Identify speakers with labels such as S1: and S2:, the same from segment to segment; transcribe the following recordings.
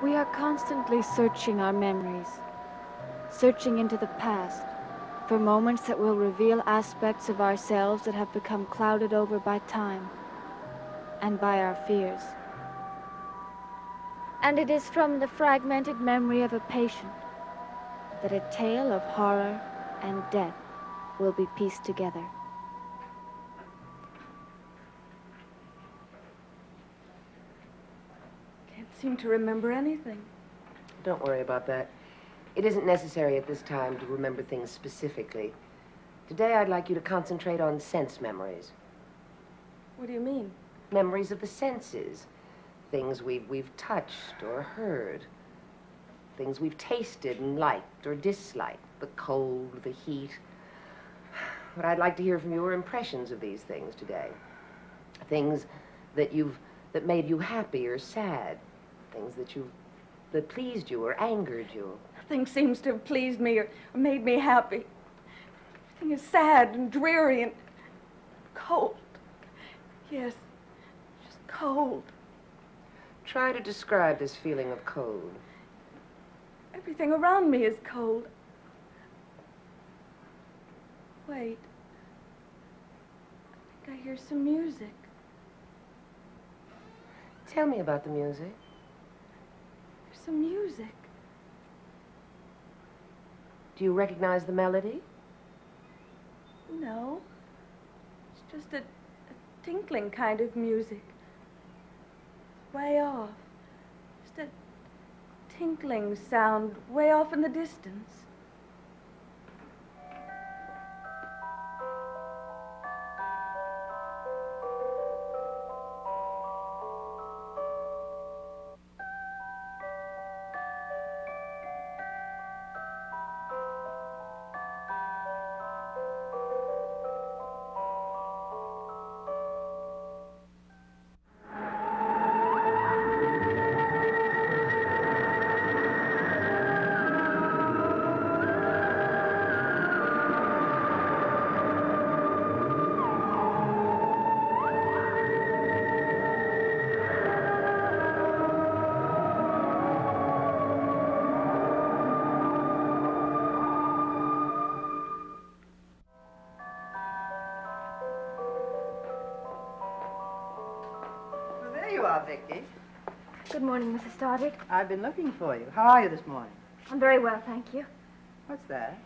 S1: We are constantly searching our memories, searching into the past for moments that will reveal aspects of ourselves that have become clouded over by time and by our fears. And it is from the fragmented memory of a patient that a tale of horror and death will be pieced together.
S2: Can't seem to remember anything.
S3: Don't worry about that. It isn't necessary at this time to remember things specifically. Today, I'd like you to concentrate on sense memories.
S2: What do you mean?
S3: Memories of the senses. Things we've touched or heard. Things we've tasted and liked or disliked. The cold, the heat. But I'd like to hear from you are impressions of these things today. Things that made you happy or sad. Things that pleased you or angered you.
S2: Nothing seems to have pleased me or made me happy. Everything is sad and dreary and cold. Yes, just cold.
S3: Try to describe this feeling of cold.
S2: Everything around me is cold. Wait. I think I hear some music.
S3: Tell me about the music.
S2: There's some music.
S3: Do you recognize the melody?
S2: No. It's just a tinkling kind of music. It's way off. Just a tinkling sound way off in the distance.
S4: Vicky.
S1: Good morning, Mrs. Stoddard.
S4: I've been looking for you. How are you this morning?
S1: I'm very well, thank you.
S4: What's that?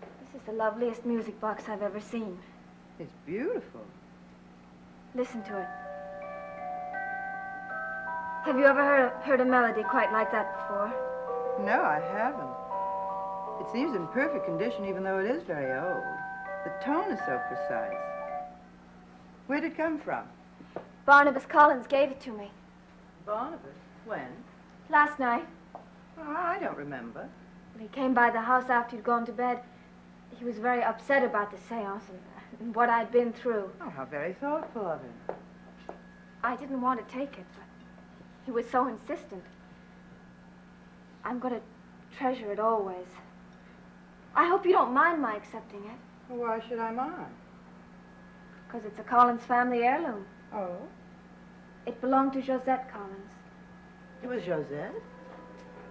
S1: This is the loveliest music box I've ever seen.
S4: It's beautiful.
S1: Listen to it. Have you ever heard a melody quite like that before?
S4: No, I haven't. It seems in perfect condition, even though it is very old. The tone is so precise. Where'd it come from?
S1: Barnabas Collins gave it to me.
S4: Barnabas? When?
S1: Last night.
S4: Oh, I don't remember.
S1: When he came by the house after you'd gone to bed, he was very upset about the seance and what I'd been through.
S4: Oh, how very thoughtful of him.
S1: I didn't want to take it, but he was so insistent. I'm going to treasure it always. I hope you don't mind my accepting it.
S4: Well, why should I mind?
S1: Because it's a Collins family heirloom.
S4: Oh?
S1: It belonged to Josette Collins.
S4: It was Josette?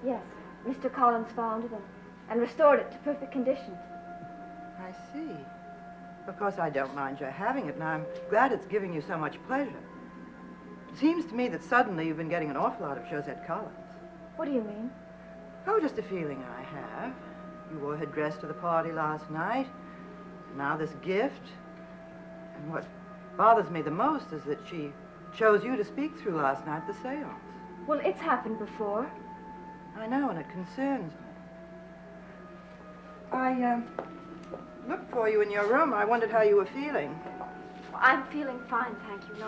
S1: Yes, Mr. Collins found it and restored it to perfect condition.
S4: I see. Of course, I don't mind your having it, and I'm glad it's giving you so much pleasure. It seems to me that suddenly you've been getting an awful lot of Josette Collins.
S1: What do you mean?
S4: Oh, just a feeling I have. You wore her dress to the party last night. Now this gift. And what bothers me the most is that she chose you to speak through last night at the seance.
S1: Well, it's happened before.
S4: I know, and it concerns me. I looked for you in your room. I wondered how you were feeling.
S1: I'm feeling fine, thank you.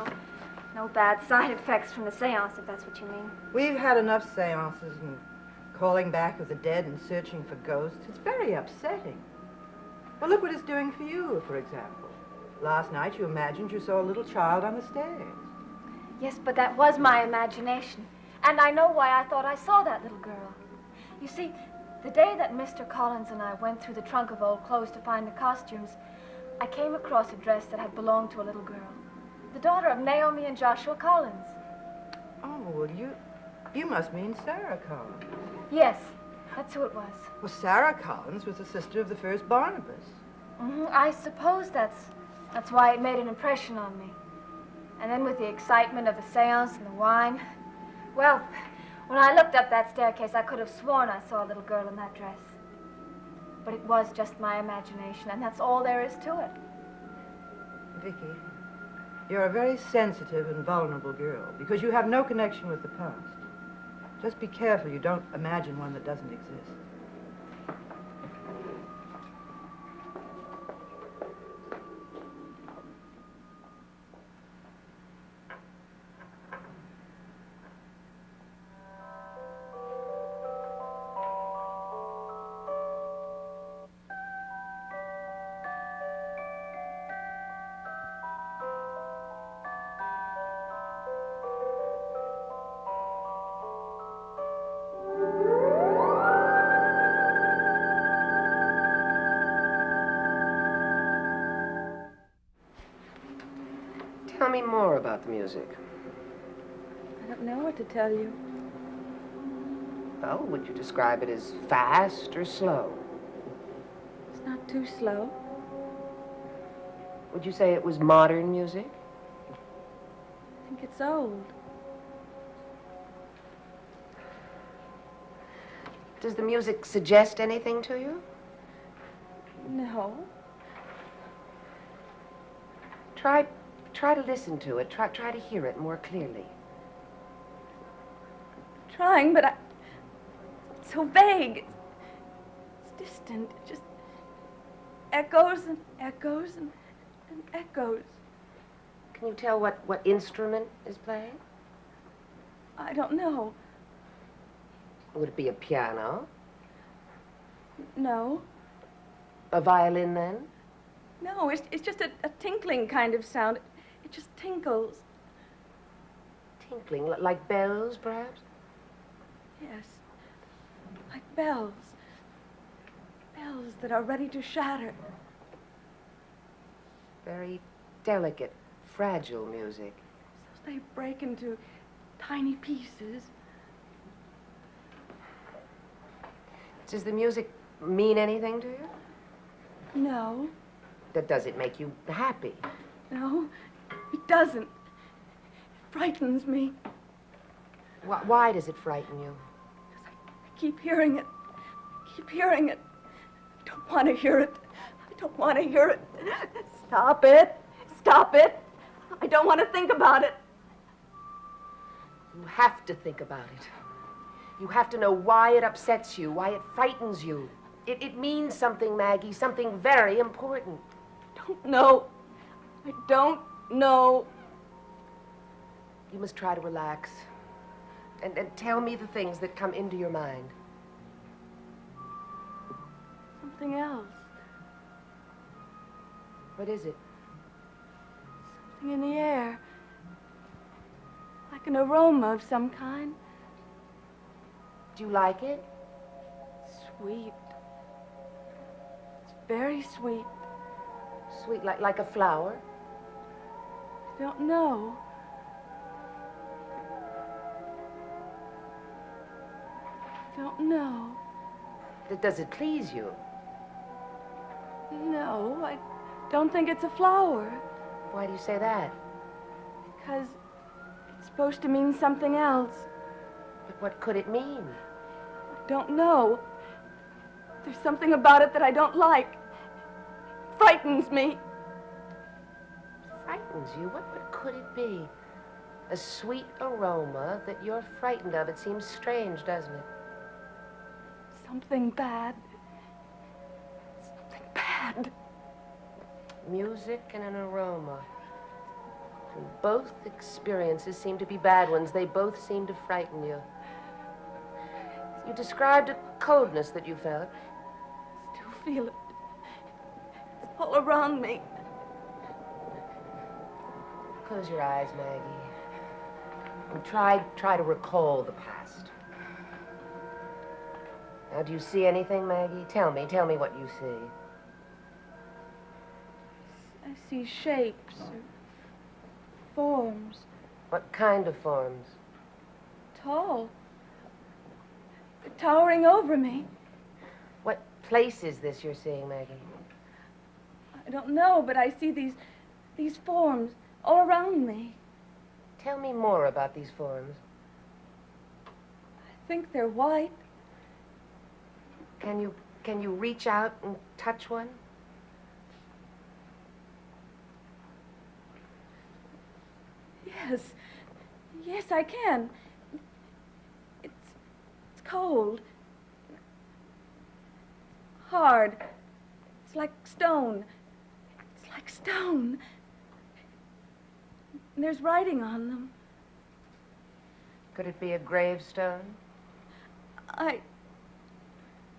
S1: No bad side effects from the seance, if that's what you mean.
S4: We've had enough seances and calling back of the dead and searching for ghosts. It's very upsetting. Well, look what it's doing for you, for example. Last night you imagined you saw a little child on the stairs.
S1: Yes, but that was my imagination. And I know why I thought I saw that little girl. You see, the day that Mr. Collins and I went through the trunk of old clothes to find the costumes, I came across a dress that had belonged to a little girl. The daughter of Naomi and Joshua Collins.
S4: Oh, well, You must mean Sarah Collins.
S1: Yes, that's who it was.
S4: Well, Sarah Collins was the sister of the first Barnabas.
S1: I suppose that's why it made an impression on me. And then with the excitement of the seance and the wine, well, when I looked up that staircase, I could have sworn I saw a little girl in that dress. But it was just my imagination, and that's all there is to it.
S4: Vicky, you're a very sensitive and vulnerable girl because you have no connection with the past. Just be careful you don't imagine one that doesn't exist.
S3: Tell me more about the music.
S2: I don't know what to tell you.
S3: Well, would you describe it as fast or slow?
S2: It's not too slow.
S3: Would you say it was modern music?
S2: I think it's old.
S3: Does the music suggest anything to you?
S2: No.
S3: Try to listen to it. Try to hear it more clearly.
S2: Trying, but it's so vague. It's distant. It just echoes and echoes and echoes.
S3: Can you tell what instrument is playing?
S2: I don't know.
S3: Would it be a piano?
S2: No.
S3: A violin, then?
S2: No, it's just a tinkling kind of sound. It just tinkles.
S3: Tinkling, like bells, perhaps?
S2: Yes. Like bells. Bells that are ready to shatter.
S3: Very delicate, fragile music.
S2: So they break into tiny pieces.
S3: Does the music mean anything to you?
S2: No.
S3: Does it make you happy?
S2: No, it doesn't. It frightens me.
S3: Why does it frighten you?
S2: I keep hearing it. Keep hearing it. I don't want to hear it. I don't want to hear it. Stop it. Stop it. I don't want to think about it.
S3: You have to think about it. You have to know why it upsets you, why it frightens you. It means something, Maggie, something very important.
S2: Don't know. I don't know.
S3: You must try to relax and tell me the things that come into your mind.
S2: Something else.
S3: What is it?
S2: Something in the air. Like an aroma of some kind.
S3: Do you like it?
S2: Sweet. It's very sweet.
S3: Sweet, like a flower?
S2: I don't know. I don't know.
S3: Does it please you?
S2: No, I don't think it's a flower.
S3: Why do you say that?
S2: Because it's supposed to mean something else.
S3: But what could it mean?
S2: I don't know. There's something about it that I don't like. It frightens me.
S3: Frightens you? What could it be? A sweet aroma that you're frightened of. It seems strange, doesn't it?
S2: Something bad. Something bad.
S3: Music and an aroma. And both experiences seem to be bad ones. They both seem to frighten you. You described a coldness that you felt.
S2: Still feel it. It's all around me.
S3: Close your eyes, Maggie. And try to recall the past. Now, do you see anything, Maggie? Tell me what you see.
S2: I see shapes or forms.
S3: What kind of forms?
S2: Tall. towering over me.
S3: What place is this you're seeing, Maggie?
S2: I don't know, but I see these forms all around me.
S3: Tell me more about these forms.
S2: I think they're white.
S3: Can you reach out and touch one?
S2: Yes. Yes, I can. It's cold. Hard. It's like stone. It's like stone. And there's writing on them.
S3: Could it be a gravestone?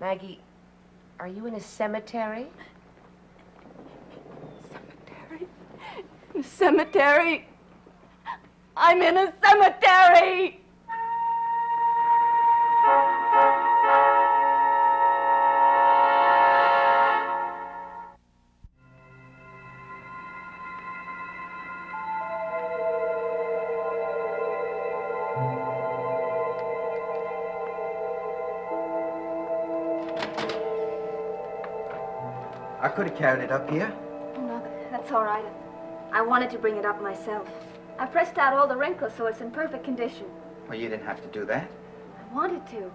S3: Maggie, are you in a cemetery?
S2: Cemetery? In a cemetery? I'm in a cemetery!
S5: I could have carried it up here.
S1: No, that's all right. I wanted to bring it up myself. I pressed out all the wrinkles so it's in perfect condition.
S5: Well, you didn't have to do that.
S1: I wanted to.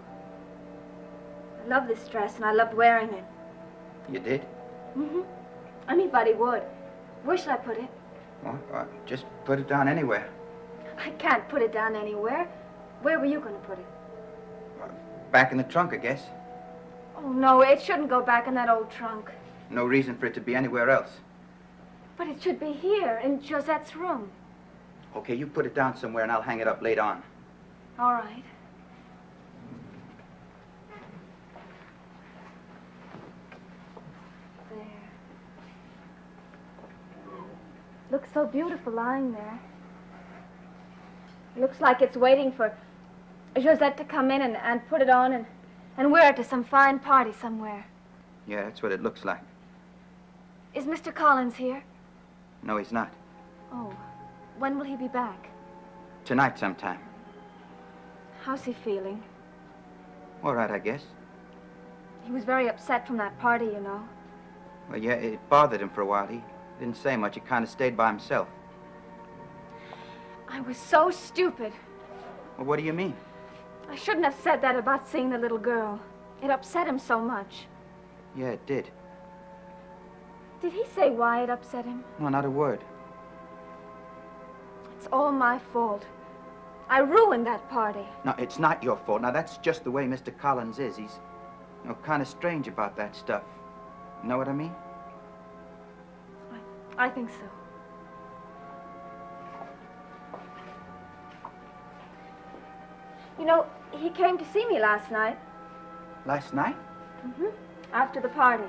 S1: I love this dress and I loved wearing it.
S5: You did?
S1: Mm-hmm. Anybody would. Where should I put it?
S5: Well, just put it down anywhere.
S1: I can't put it down anywhere. Where were you going to put it?
S5: Back in the trunk, I guess.
S1: Oh, no, it shouldn't go back in that old trunk.
S5: No reason for it to be anywhere else.
S1: But it should be here, in Josette's room.
S5: Okay, you put it down somewhere and I'll hang it up later on.
S1: All right. There. Looks so beautiful lying there. It looks like it's waiting for Josette to come in and put it on and wear it to some fine party somewhere.
S5: Yeah, that's what it looks like.
S1: Is Mr. Collins here?
S5: No, he's not.
S1: Oh, when will he be back?
S5: Tonight sometime.
S1: How's he feeling?
S5: All right, I guess.
S1: He was very upset from that party, you know.
S5: Well, yeah, it bothered him for a while. He didn't say much. He kind of stayed by himself.
S1: I was so stupid.
S5: Well, what do you mean?
S1: I shouldn't have said that about seeing the little girl. It upset him so much.
S5: Yeah, it did.
S1: Did he say why it upset him?
S5: No, not a word.
S1: It's all my fault. I ruined that party.
S5: No, it's not your fault. Now, that's just the way Mr. Collins is. He's, kind of strange about that stuff. Know what I mean?
S1: I think so. You know, he came to see me last night.
S5: Last night?
S1: Mm-hmm. After the party.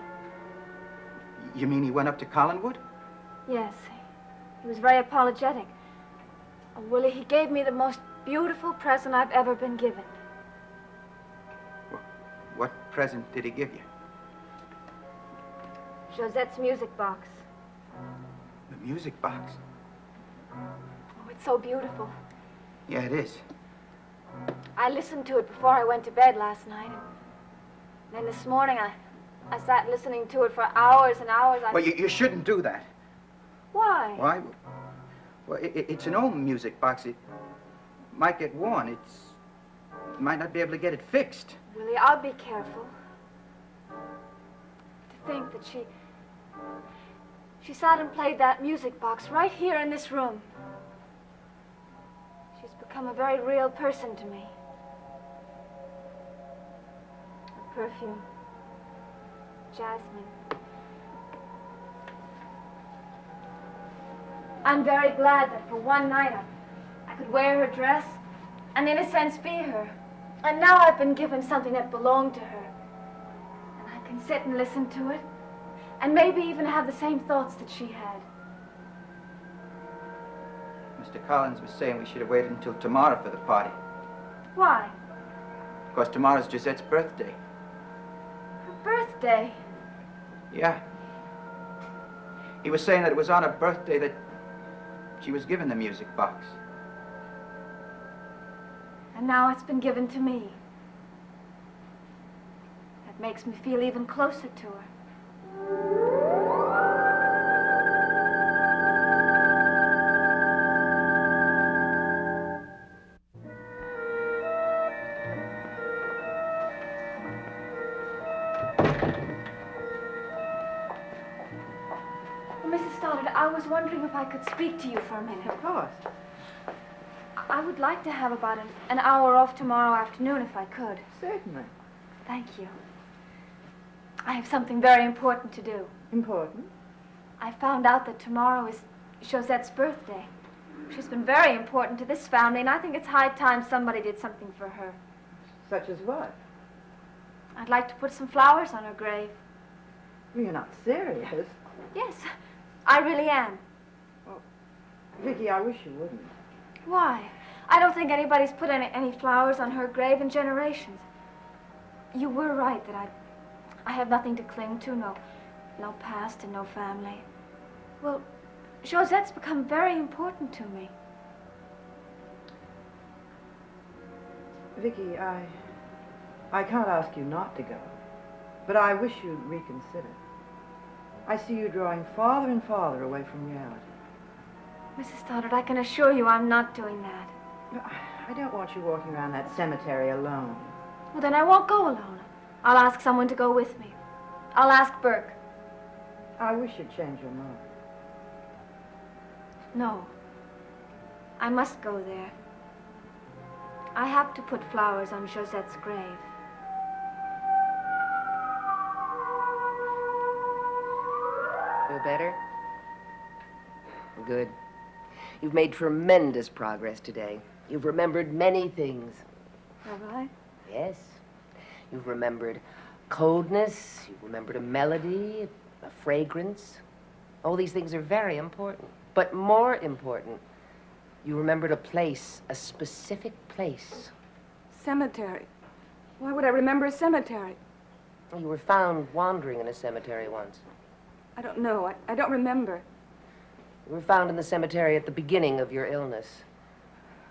S5: You mean he went up to Collinwood?
S1: Yes. He was very apologetic. Oh, Willie, he gave me the most beautiful present I've ever been given.
S5: What present did he give you?
S1: Josette's music box.
S5: The music box?
S1: Oh, it's so beautiful.
S5: Yeah, it is.
S1: I listened to it before I went to bed last night. And then this morning, I sat listening to it for hours and hours.
S5: Well, you shouldn't do that.
S1: Why?
S5: Why? Well, it's an old music box. It might get worn. You might not be able to get it fixed.
S1: Willie, I'll be careful. To think that she sat and played that music box right here in this room. She's become a very real person to me. Her perfume. Jasmine. I'm very glad that for one night I could wear her dress and in a sense be her. And now I've been given something that belonged to her. And I can sit and listen to it and maybe even have the same thoughts that she had.
S5: Mr. Collins was saying we should have waited until tomorrow for the party.
S1: Why?
S5: Because tomorrow's Josette's birthday.
S1: Her birthday.
S5: Yeah. He was saying that it was on her birthday that she was given the music box.
S1: And now it's been given to me. makes me feel even closer to her. Well, Mrs. Stoddard, I was wondering if I could speak to you for a minute.
S4: Of course.
S1: I would like to have about an hour off tomorrow afternoon if I could.
S4: Certainly.
S1: Thank you. I have something very important to do.
S4: Important.
S1: I found out that tomorrow is Josette's birthday. She's been very important to this family, and I think it's high time somebody did something for her.
S4: Such as what?
S1: I'd like to put some flowers on her grave.
S4: Well, you're not serious.
S1: Yes, I really am.
S4: Vicky, I wish you wouldn't.
S1: Why? I don't think anybody's put any flowers on her grave in generations. You were right that I have nothing to cling to, no past and no family. Well, Josette's become very important to me.
S4: Vicky, I can't ask you not to go, but I wish you'd reconsider. I see you drawing farther and farther away from reality.
S1: Mrs. Stoddard, I can assure you I'm not doing that.
S4: I don't want you walking around that cemetery alone.
S1: Well, then I won't go alone. I'll ask someone to go with me. I'll ask Burke.
S4: I wish you'd change your mind.
S1: No. I must go there. I have to put flowers on Josette's grave.
S3: Feel better? Good. You've made tremendous progress today. You've remembered many things.
S1: Have I?
S3: Yes. You've remembered coldness. You've remembered a melody, a fragrance. All these things are very important. But more important, you remembered a place, a specific place.
S2: Cemetery. Why would I remember a cemetery?
S3: You were found wandering in a cemetery once.
S2: I don't know. I don't remember.
S3: You were found in the cemetery at the beginning of your illness.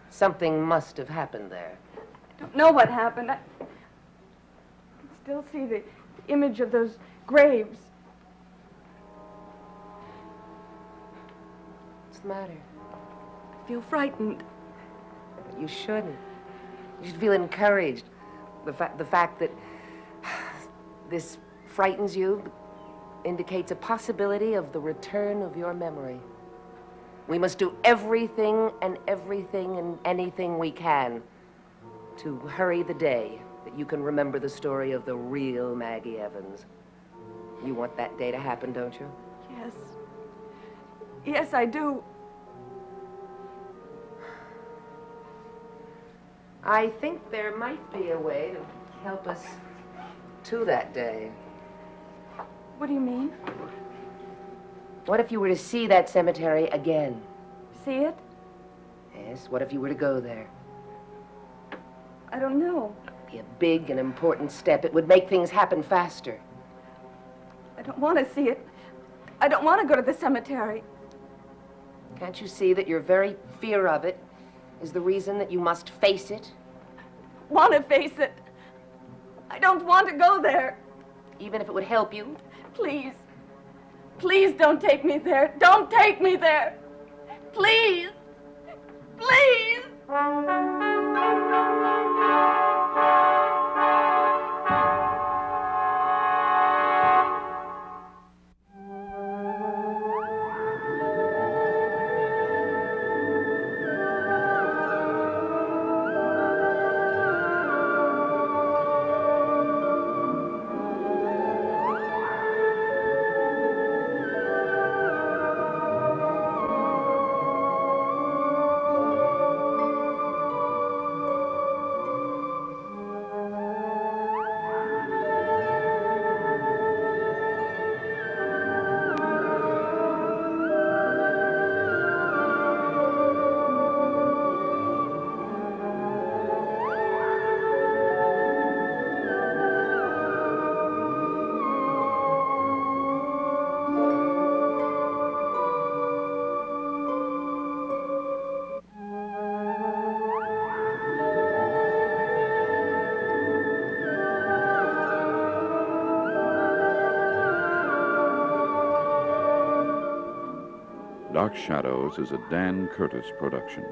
S3: Something must have happened there.
S2: I don't know what happened. I can still see the image of those graves.
S3: What's the matter?
S2: I feel frightened.
S3: You shouldn't. You should feel encouraged. The fact that this frightens you indicates a possibility of the return of your memory. We must do everything and anything we can to hurry the day that you can remember the story of the real Maggie Evans. You want that day to happen, don't you?
S2: Yes. Yes, I do.
S3: I think there might be a way to help us to that day.
S2: What do you mean?
S3: What if you were to see that cemetery again?
S2: See it?
S3: Yes, what if you were to go there?
S2: I don't know.
S3: It'd be a big and important step. It would make things happen faster.
S2: I don't want to see it. I don't want to go to the cemetery.
S3: Can't you see that your very fear of it is the reason that you must face it?
S2: Want to face it. I don't want to go there.
S3: Even if it would help you?
S2: Please. Please don't take me there. Don't take me there. Please. Please.
S6: Dark Shadows is a Dan Curtis production.